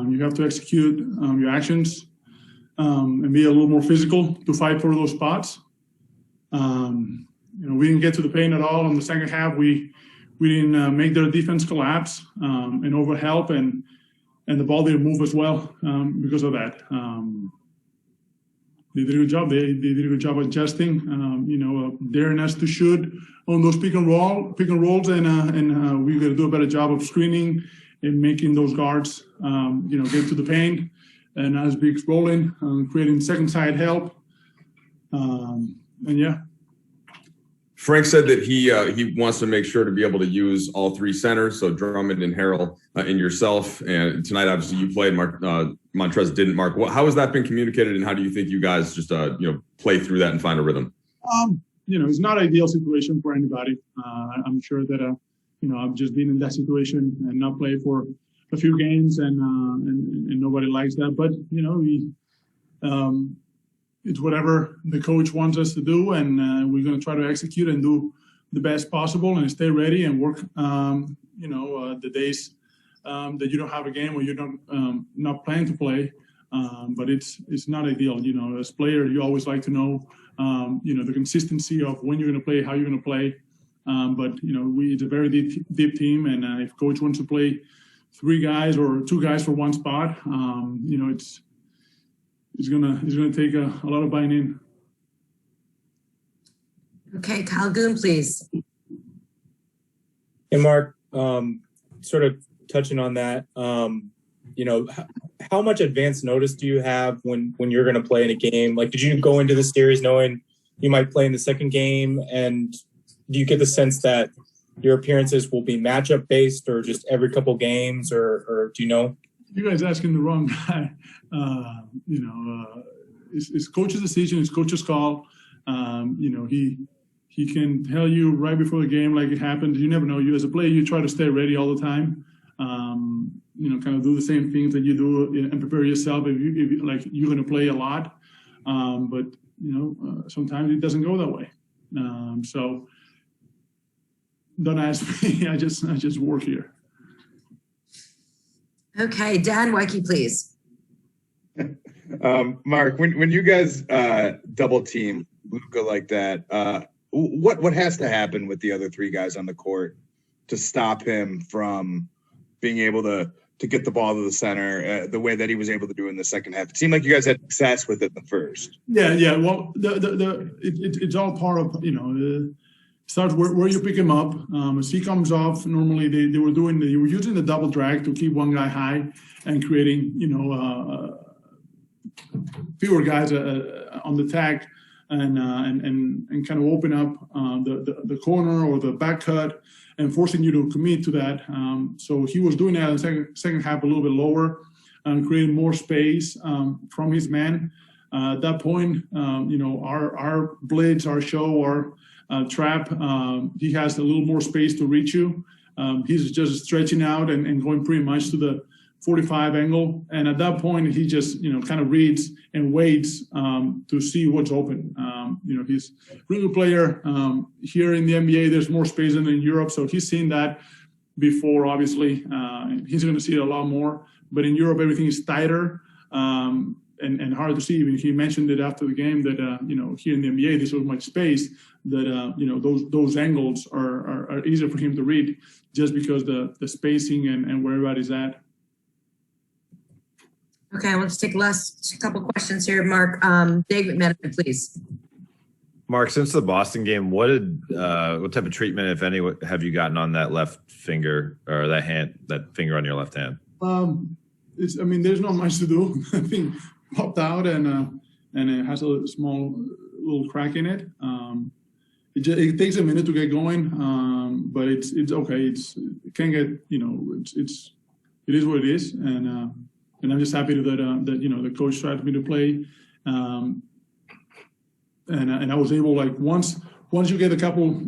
You have to execute your actions and be a little more physical to fight for those spots. We didn't get to the paint at all in the second half. We didn't make their defense collapse and overhelp, and the ball didn't move as well because of that. They did a good job. They did a good job adjusting. Daring us to shoot on those pick and rolls, and we got to do a better job of screening and making those guards, get to the paint, and as Big's rolling, creating second side help, Frank said that he wants to make sure to be able to use all three centers, so Drummond and Harrell and yourself. And tonight, obviously, you played. Montrez didn't. Mark, how has that been communicated, and how do you think you guys just play through that and find a rhythm? It's not an ideal situation for anybody. I'm sure that I've just been in that situation and not played for a few games, and nobody likes that. But it's whatever the coach wants us to do, and we're going to try to execute and do the best possible and stay ready and work. The days that you don't have a game or you're not planning to play, but it's not ideal. As a player, you always like to know, the consistency of when you're going to play, how you're going to play. But it's a very deep team, and if coach wants to play 3 guys or 2 guys for one spot, it's gonna take a lot of buying in. Okay, Kyle Goon, please. Hey, Mark. Sort of touching on that. How much advance notice do you have when you're going to play in a game? Like, did you go into the series knowing you might play in the second game, and do you get the sense that your appearances will be matchup based, or just every couple games, or do you know? You guys asking the wrong guy. It's coach's decision. It's coach's call. He can tell you right before the game like it happened. You never know. You as a player, you try to stay ready all the time. Kind of do the same things that you do and prepare yourself if you're going to play a lot. But sometimes it doesn't go that way. So don't ask me. I just work here. Okay, Dan Wecke, please. Mark, when you guys double team Luka like that, what has to happen with the other 3 guys on the court to stop him from being able to get the ball to the center the way that he was able to do in the second half? It seemed like you guys had success with it in the first. Yeah. Well, it's all part of starts where you pick him up. As he comes off, normally they were using the double drag to keep one guy high and creating fewer guys on the tag and kind of open up the corner or the back cut and forcing you to commit to that. So he was doing that in the second half a little bit lower and creating more space from his man. At that point, our blitz, our show, our trap, he has a little more space to reach you. He's just stretching out and going pretty much to the 45 angle. And at that point, he just, kind of reads and waits to see what's open. He's a really good player. Here in the NBA, there's more space than in Europe. So he's seen that before, obviously. He's going to see it a lot more. But in Europe, everything is tighter and hard to see. Even he mentioned it after the game that, here in the NBA, there's so much space that, those angles are easier for him to read just because the spacing and where everybody's at. Okay, I want to take last couple questions here, Mark. Dave McMenamin, please. Mark, since the Boston game, what type of treatment, if any, have you gotten on that left finger or that finger on your left hand? There's not much to do. I think popped out and it has a small little crack in it. It takes a minute to get going, but it's okay. It can get it is what it is, and I'm just happy that the coach tried me to play, and I was able, like, once you get a couple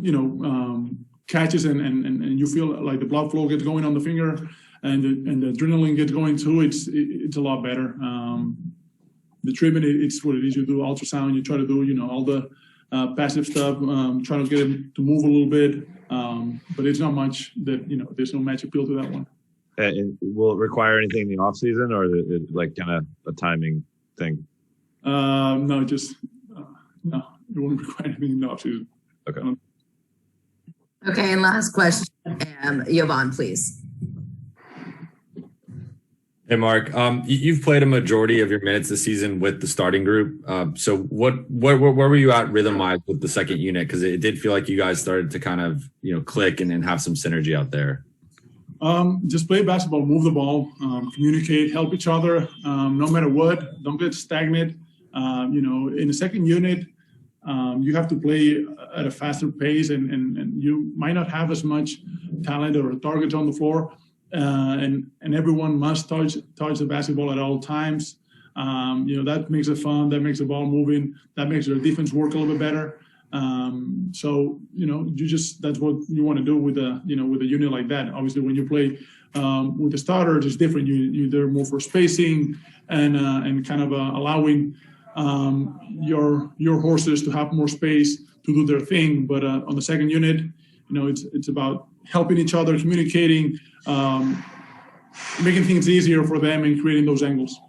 catches and you feel like the blood flow gets going on the finger and the adrenaline gets going too, it's a lot better. The treatment, it's what it is. You do ultrasound, you try to do all the passive stuff, trying to get him to move a little bit, but it's not much that there's no magic pill to that one. And will it require anything in the off season, or is it like kind of a timing thing? No, just no. It won't require anything in the offseason. Okay. Okay, and last question, Jovan, please. Hey, Mark. You've played a majority of your minutes this season with the starting group. So where were you at rhythm-wise with the second unit? Because it did feel like you guys started to kind of click and have some synergy out there. Just play basketball, move the ball, communicate, help each other, no matter what. Don't get stagnant. In the second unit, you have to play at a faster pace, and you might not have as much talent or targets on the floor. And everyone must touch the basketball at all times. That makes it fun. That makes the ball moving. That makes your defense work a little bit better. That's what you want to do with a unit like that. Obviously, when you play with the starters, it's different. They're more for spacing and kind of allowing your horses to have more space to do their thing. But on the second unit, it's about helping each other, communicating, making things easier for them and creating those angles.